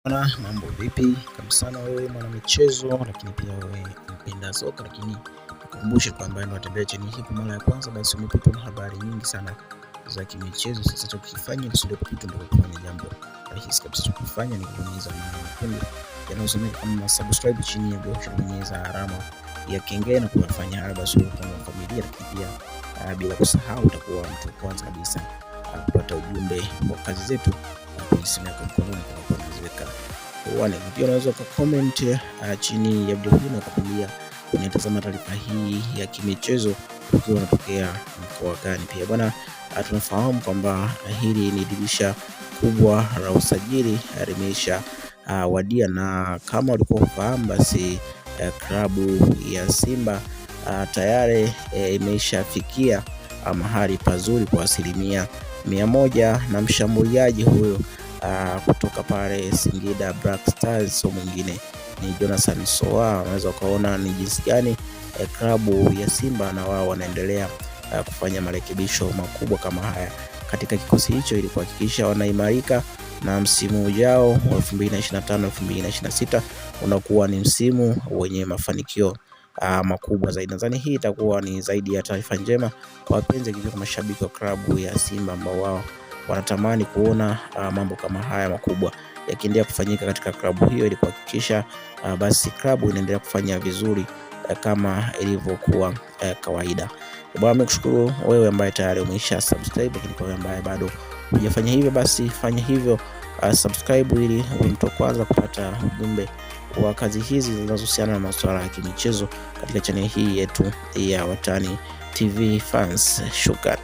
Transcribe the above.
Mambo vipi? Karibu sana wewe mwana michezo, lakini pia wewe mpenda soka, lakini nikukumbushe kwamba unatembea channel hii kwa mara ya kwanza, basi umepitwa na habari nyingi sana za kimichezo. Sasa cha kufanya ni sio kupitwa, ndio kufanya jambo rahisi kabisa. Cha kufanya ni kubonyeza neno yanayosomeka kama subscribe chini ya box, kubonyeza alama ya kengele na kufanya haya, basi kama familia, lakini pia bila kusahau utakuwa mtu kwanza kabisa kupata ujumbe wa kazi zetu kwenye simu yako mkononi kwa kuziweka wale. Pia unaweza comment chini ya video hii na kuambia unatazama taarifa hii ya kimichezo ukiwa unatokea mkoa gani. Pia bwana, tunafahamu kwamba hili ni dirisha kubwa la usajili limesha wadia, na kama ulikuwa ufahamu, basi klabu ya Simba tayari imeshafikia mahali pazuri kwa 100% na mshambuliaji huyo kutoka pale Singida Black Stars, so mwingine ni Jonathan Soa. Unaweza kuona ni jinsi gani klabu ya Simba na wao wanaendelea kufanya marekebisho makubwa kama haya katika kikosi hicho ili kuhakikisha wanaimarika na msimu ujao wa 2025-2026 unakuwa ni msimu wenye mafanikio makubwa zaidi. Nadhani hii itakuwa ni zaidi ya taarifa njema kwa wapenzi wa mashabiki wa klabu ya Simba ambao wao wanatamani kuona mambo kama haya makubwa yakiendelea kufanyika katika klabu hiyo ili kuhakikisha basi klabu inaendelea kufanya vizuri kama ilivyokuwa kawaida. Bwana, nimekushukuru wewe ambaye tayari umesha subscribe, lakini kwa wewe ambaye bado hujafanya hivyo, basi fanya hivyo, subscribe ili uwe mtu wa kwanza kupata ujumbe wa kazi hizi zinazohusiana na masuala ya kimichezo katika channel hii yetu ya Watani TV Fans. Shukrani.